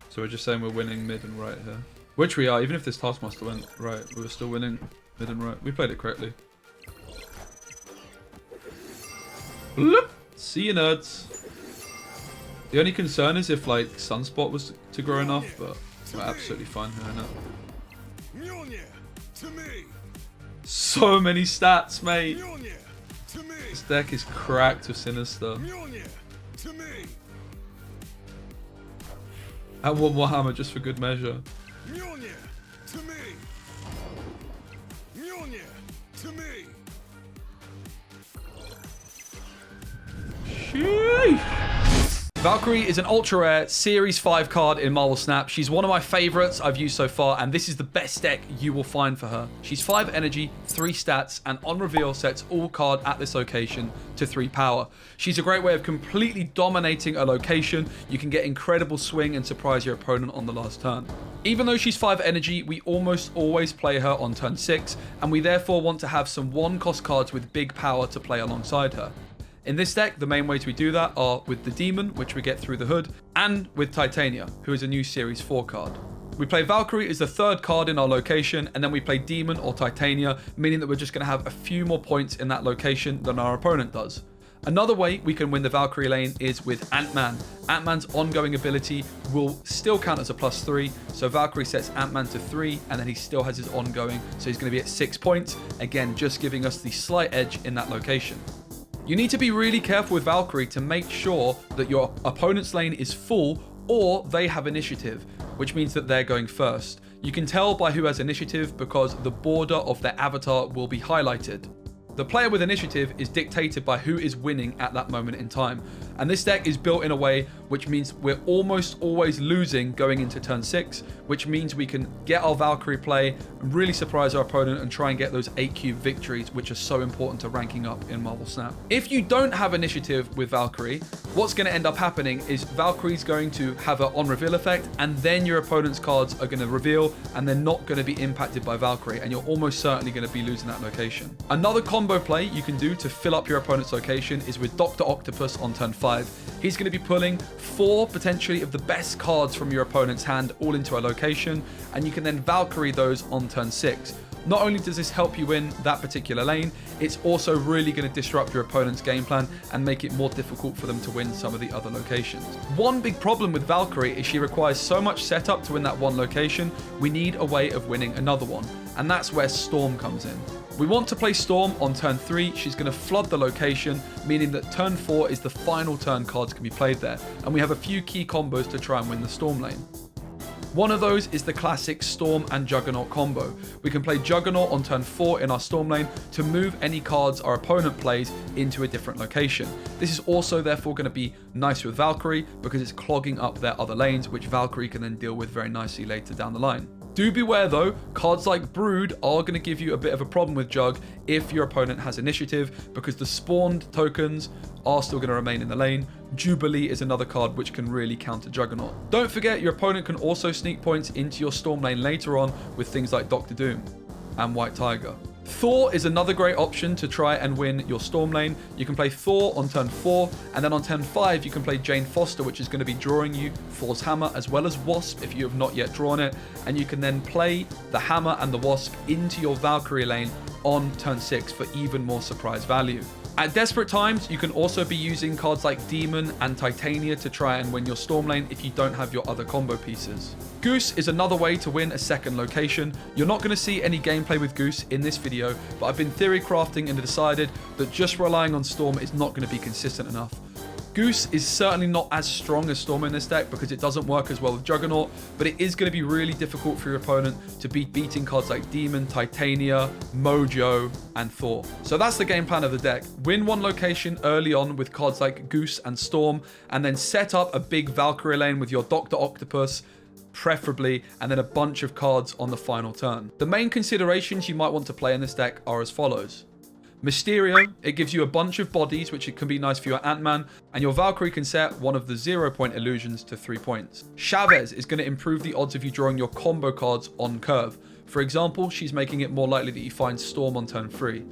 So we're just saying we're winning mid and right here. Which we are, even if this Taskmaster went right, we were still winning mid and right. We played it correctly. Bloop. See you, nerds. The only concern is if, like, Sunspot was to grow enough, but we're absolutely fine here now. So many stats, mate. This deck is cracked with Sinister. And one more hammer just for good measure. Sheesh. Valkyrie is an ultra rare Series 5 card in Marvel Snap. She's one of my favorites I've used so far, and this is the best deck you will find for her. She's 5 energy, 3 stats, and on reveal sets all card at this location to 3 power. She's a great way of completely dominating a location. You can get incredible swing and surprise your opponent on the last turn. Even though she's 5 energy, we almost always play her on turn 6, and we therefore want to have some 1-cost cards with big power to play alongside her. In this deck, the main ways we do that are with the Demon, which we get through the hood, and with Titania, who is a new Series 4 card. We play Valkyrie as the 3rd card in our location, and then we play Demon or Titania, meaning that we're just going to have a few more points in that location than our opponent does. Another way we can win the Valkyrie lane is with Ant-Man. Ant-Man's ongoing ability will still count as a +3, so Valkyrie sets Ant-Man to 3, and then he still has his ongoing, so he's going to be at 6 points, again just giving us the slight edge in that location. You need to be really careful with Valkyrie to make sure that your opponent's lane is full or they have initiative, which means that they're going first. You can tell by who has initiative because the border of their avatar will be highlighted. The player with initiative is dictated by who is winning at that moment in time. And this deck is built in a way which means we're almost always losing going into turn 6, which means we can get our Valkyrie play, really surprise our opponent, and try and get those 8-cube victories, which are so important to ranking up in Marvel Snap. If you don't have initiative with Valkyrie, what's going to end up happening is Valkyrie's going to have an on-reveal effect, and then your opponent's cards are going to reveal, and they're not going to be impacted by Valkyrie, and you're almost certainly going to be losing that location. Another combo play you can do to fill up your opponent's location is with Dr. Octopus on turn 5. He's going to be pulling 4 potentially of the best cards from your opponent's hand all into a location, and you can then Valkyrie those on turn 6. Not only does this help you win that particular lane, it's also really going to disrupt your opponent's game plan and make it more difficult for them to win some of the other locations. One big problem with Valkyrie is she requires so much setup to win that one location, we need a way of winning another one, and that's where Storm comes in. We want to play Storm on turn 3. She's going to flood the location, meaning that turn 4 is the final turn cards can be played there, and we have a few key combos to try and win the Storm lane. One of those is the classic Storm and Juggernaut combo. We can play Juggernaut on turn 4 in our Storm lane to move any cards our opponent plays into a different location. This is also therefore going to be nice with Valkyrie because it's clogging up their other lanes, which Valkyrie can then deal with very nicely later down the line. Do beware though, cards like Brood are going to give you a bit of a problem with Jug if your opponent has initiative, because the spawned tokens are still going to remain in the lane. Jubilee is another card which can really counter Juggernaut. Don't forget, your opponent can also sneak points into your Storm lane later on with things like Doctor Doom and White Tiger. THOR is another great option to try and win your Storm lane. You can play THOR on turn 4, and then on turn 5 you can play Jane Foster, which is going to be drawing you Thor's Hammer as well as Wasp if you have not yet drawn it, and you can then play the Hammer and the Wasp into your Valkyrie lane on turn 6 for even more surprise value. At desperate times, you can also be using cards like Demon and Titania to try and win your Storm lane if you don't have your other combo pieces. Goose is another way to win a second location. You're not going to see any gameplay with Goose in this video, but I've been theory crafting and decided that just relying on Storm is not going to be consistent enough. Goose is certainly not as strong as Storm in this deck because it doesn't work as well with Juggernaut, but it is going to be really difficult for your opponent to beat beating cards like Demon, Titania, Mojo, and THOR. So that's the game plan of the deck. Win one location early on with cards like Goose and Storm, and then set up a big Valkyrie lane with your Dr. Octopus, preferably, and then a bunch of cards on the final turn. The main considerations you might want to play in this deck are as follows. Mysterio, it gives you a bunch of bodies, which it can be nice for your Ant-Man, and your Valkyrie can set one of the 0-point illusions to 3 points. Chavez is going to improve the odds of you drawing your combo cards on curve. For example, she's making it more likely that you find Storm on turn 3.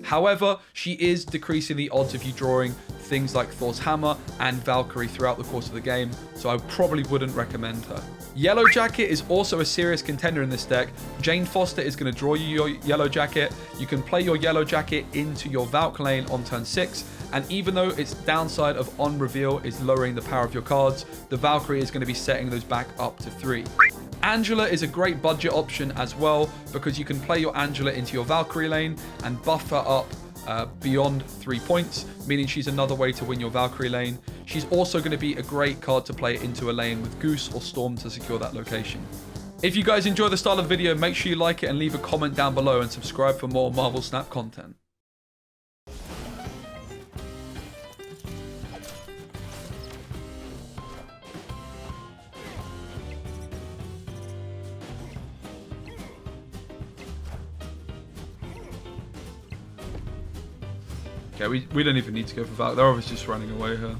However, she is decreasing the odds of you drawing things like Thor's Hammer and Valkyrie throughout the course of the game, so I probably wouldn't recommend her. Yellow Jacket is also a serious contender in this deck. Jane Foster is going to draw you your Yellow Jacket. You can play your Yellow Jacket into your Valk lane on turn 6, and even though its downside of on reveal is lowering the power of your cards, the Valkyrie is going to be setting those back up to 3. Angela is a great budget option as well, because you can play your Angela into your Valkyrie lane and buff her up beyond 3 points, meaning she's another way to win your Valkyrie lane. She's also going to be a great card to play into a lane with Goose or Storm to secure that location. If you guys enjoy the style of the video, make sure you like it and leave a comment down below and subscribe for more Marvel Snap content. Okay, we don't even need to go for Valk. They're obviously just running away here.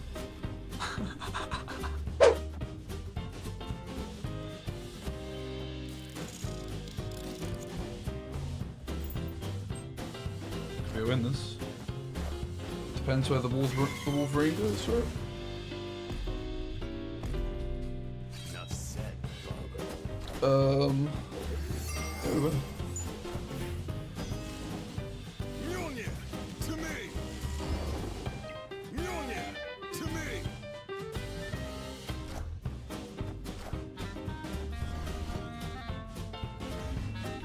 Can we win this? Depends where the Wolverine goes, right? Enough said, Yeah, we win.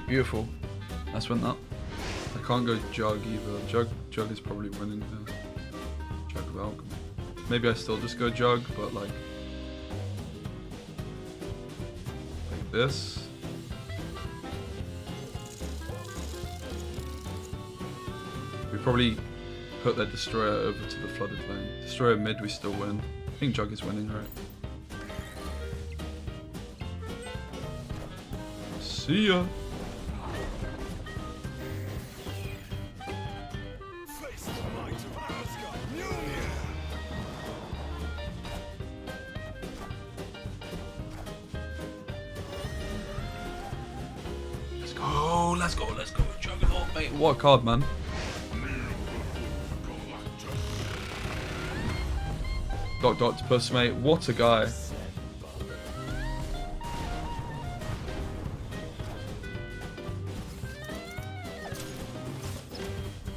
Beautiful. Let's win that. I can't go Jug either. Jug is probably winning here. Jug Valk. Maybe I still just go Jug, but like this. We probably put their Destroyer over to the flooded lane. Destroyer mid, we still win. I think Jug is winning, right? See ya. Let's go, Juggernaut, mate. What a card, man. Dr. Octopus, mate. What a guy.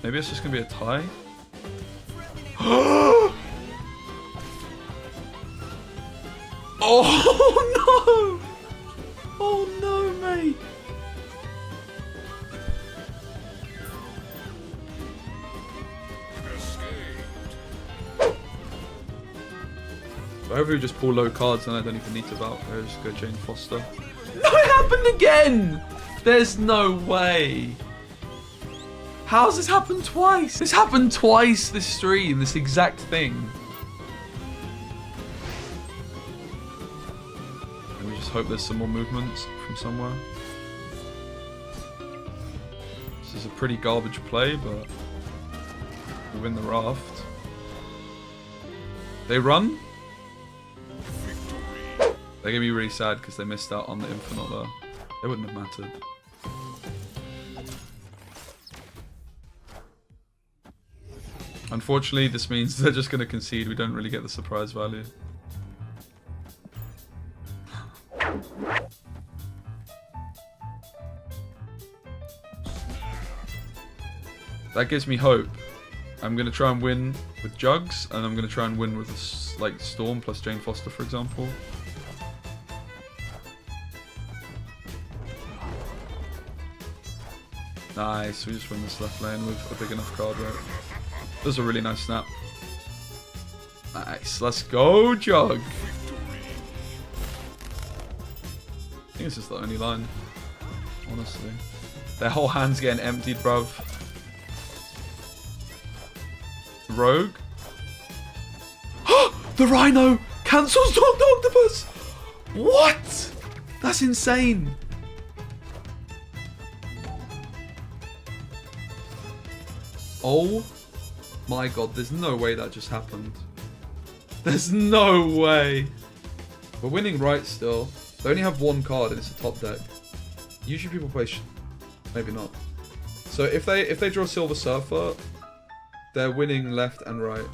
Maybe it's just gonna be a tie. Oh no! Oh no, mate. Hopefully we just pull low cards and I don't even need to Valk. I just go Jane Foster. No, it happened again! There's no way. How's this happened twice? This happened twice this stream, this exact thing. Let me just hope there's some more movements from somewhere. This is a pretty garbage play, but we'll win the raft. They run? They're gonna be really sad because they missed out on the Infinite there. It wouldn't have mattered. Unfortunately, this means they're just gonna concede. We don't really get the surprise value. That gives me hope. I'm gonna try and win with Jugs, and I'm gonna try and win with like Storm plus Jane Foster, for example. Nice, we just win this left lane with a big enough card, right? That was a really nice snap. Nice, let's go, Jug! I think this is the only line, honestly. Their whole hand's getting emptied, bruv. Rogue? The Rhino cancels Dr. Octopus! What? That's insane. Oh my god, there's no way that just happened. There's no way. We're winning right still. They only have one card and it's a top deck. Usually people play maybe not. So if they draw Silver Surfer, they're winning left and right.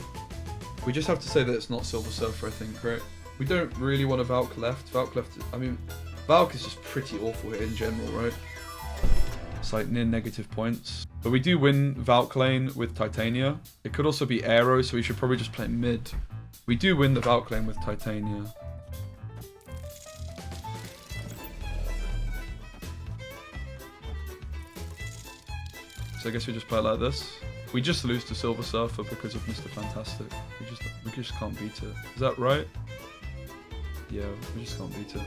We just have to say that it's not Silver Surfer, I think, right? We don't really want a Valk left. Valk left, I mean, Valk is just pretty awful here in general, right? It's like near negative points. But we do win Valk lane with Titania. It could also be Aero, so we should probably just play mid. We do win the Valk lane with Titania. So I guess we just play it like this. We just lose to Silver Surfer because of Mr. Fantastic. We just can't beat it. Is that right? Yeah, we just can't beat it.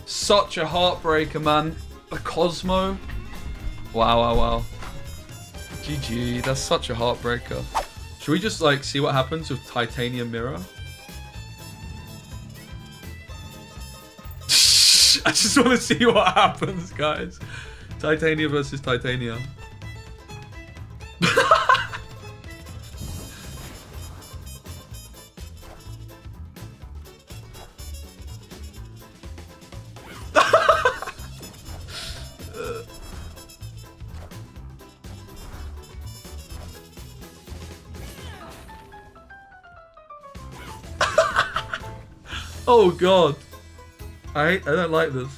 Such a heartbreaker, man. The Cosmo. Wow, wow, wow. GG. That's such a heartbreaker. Should we just like see what happens with Titania Mirror? I just want to see what happens, guys. Titania versus Titania. Oh god. I don't like this.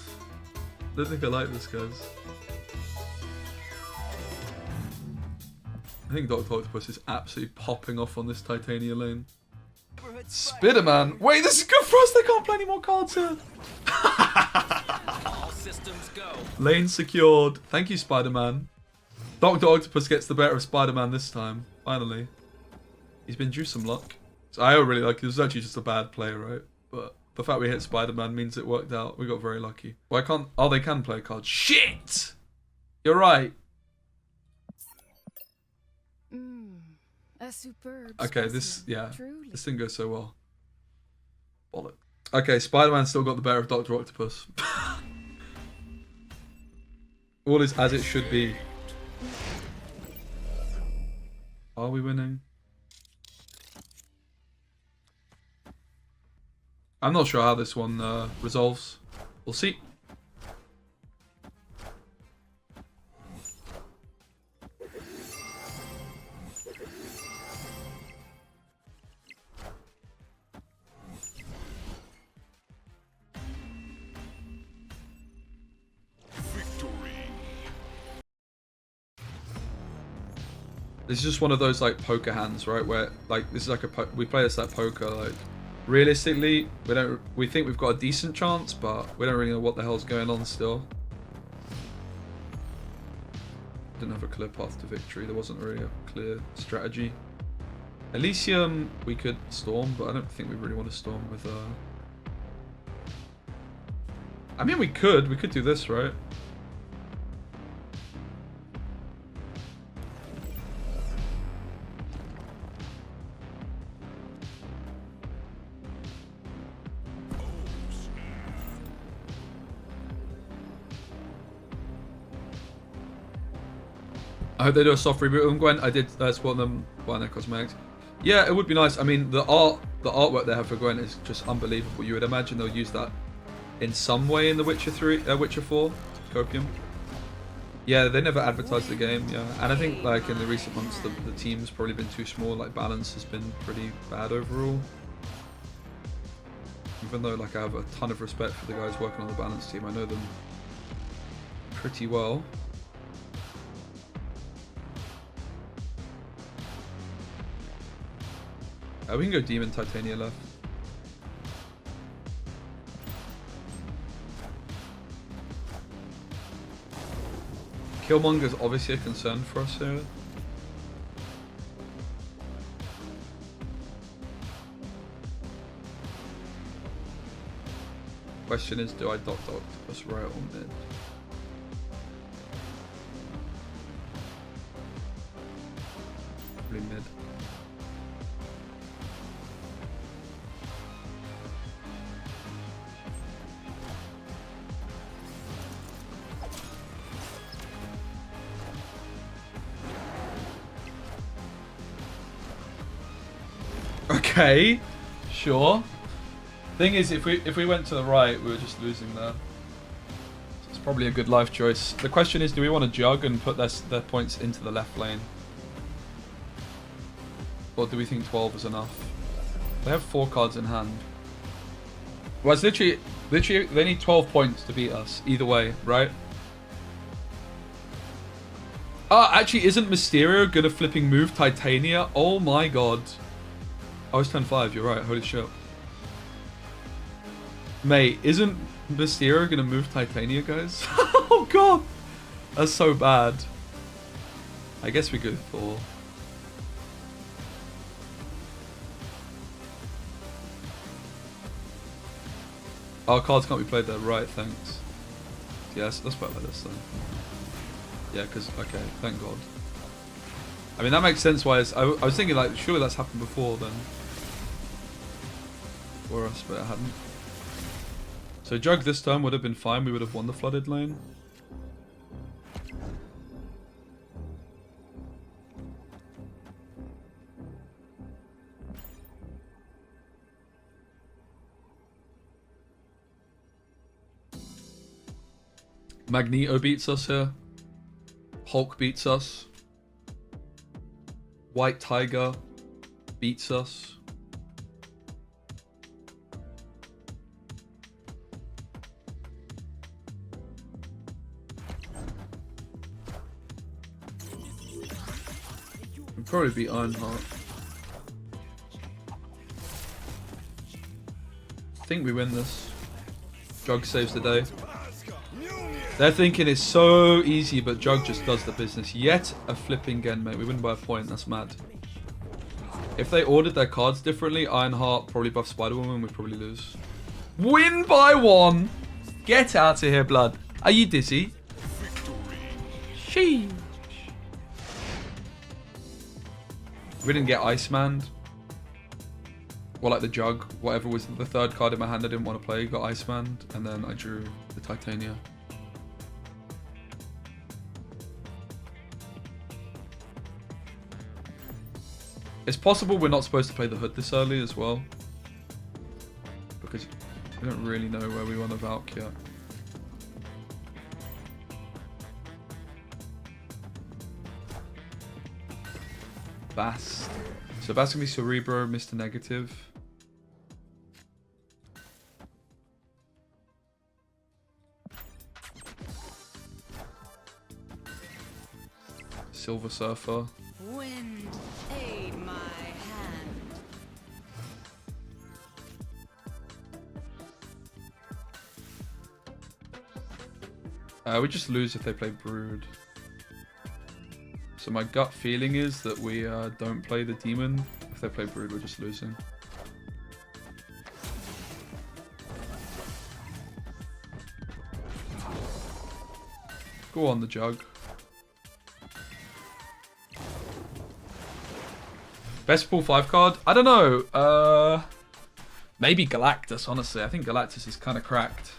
I don't think I like this, guys. I think Dr. Octopus is absolutely popping off on this Titania lane. Spider-Man! Wait, this is good for us! They can't play any more cards here! All systems go. Lane secured. Thank you, Spider-Man. Dr. Octopus gets the better of Spider-Man this time. Finally. He's been due some luck. So I don't really like it. It was actually just a bad play, right? But the fact we hit Spider-Man means it worked out. We got very lucky. Why can't... Oh, they can play a card. Shit! You're right. A superb Okay, this... specimen, Yeah. truly. This didn't go so well. Bollock. Okay, Spider-Man still got the better of Dr. Octopus. All is as it should be. Are we winning? I'm not sure how this one resolves. We'll see. This is just one of those like poker hands, right? Where like this is like we play this like poker. Like realistically, we think we've got a decent chance, but we don't really know what the hell's going on still. Didn't have a clear path to victory. There wasn't really a clear strategy. Elysium we could storm, but I don't think we really want to storm with. I mean, we could do this, right? I hope they do a soft reboot of them, Gwen. I did support them buying their cosmetics. Yeah, it would be nice. I mean, the artwork they have for Gwen is just unbelievable. You would imagine they'll use that in some way in the Witcher 4, Copium. Yeah, they never advertised the game. Yeah, and I think like in the recent months, the team's probably been too small. Like balance has been pretty bad overall. Even though like I have a ton of respect for the guys working on the balance team, I know them pretty well. We can go Demon Titania left. Killmonger's obviously a concern for us here. Question is, do I Dr. Octopus right or mid? Probably mid. Okay. Sure. Thing is, if we went to the right, we were just losing there. So it's probably a good life choice. The question is, do we want to jug and put their points into the left lane? Or do we think 12 is enough? They have 4 cards in hand. Well, it's literally, they need 12 points to beat us. Either way, right? Actually, isn't Mysterio gonna flipping move Titania? Oh my god. Oh, it's 10-5, you're right. Holy shit. Mate, isn't Mysterio gonna move Titania, guys? Oh god! That's so bad. I guess we go Thor. Our cards can't be played there. Right, thanks. Yes, let's play like this then. Yeah, because, okay, thank god. I mean, that makes sense why I was thinking, like, surely that's happened before then. For us, but it hadn't. So Jug this turn would have been fine. We would have won the flooded lane. Magneto beats us here. Hulk beats us. White Tiger beats us. We'd probably beat Ironheart. I think we win this. Jug saves the day. They're thinking it's so easy, but Jug just does the business. Yet a flipping Gen, mate. We win by a point. That's mad. If they ordered their cards differently, Ironheart probably buff Spider-Woman, we'd probably lose. Win by 1! Get out of here, blood. Are you dizzy? Sheesh. We didn't get Iceman. Or like the Jug. Whatever was the third card in my hand I didn't want to play. Got Iceman. And then I drew the Titania. It's possible we're not supposed to play the Hood this early as well. Because we don't really know where we want to Valk yet. Bast. So Bast can be Cerebro, Mr. Negative. Silver Surfer. Wind, aid my hand. We just lose if they play Brood. So my gut feeling is that we don't play the Demon. If they play Brood, we're just losing. Go on, the Jug. Best pull 5 card? I don't know. Maybe Galactus, honestly. I think Galactus is kind of cracked.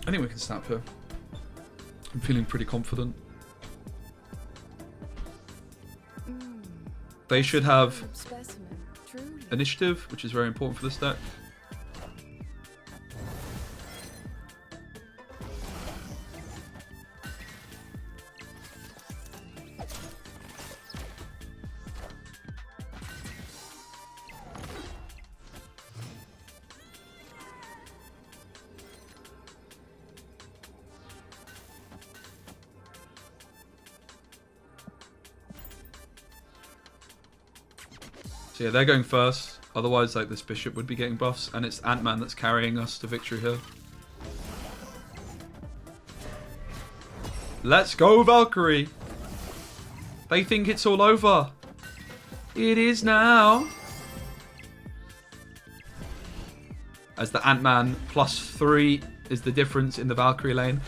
I think we can snap here. I'm feeling pretty confident. They should have Specimen, truly. initiative, which is very important for this deck. So yeah, they're going first. Otherwise, like, this bishop would be getting buffs, and it's Ant-Man that's carrying us to victory here. Let's go, Valkyrie! They think it's all over. It is now. As the Ant-Man +3 is the difference in the Valkyrie lane.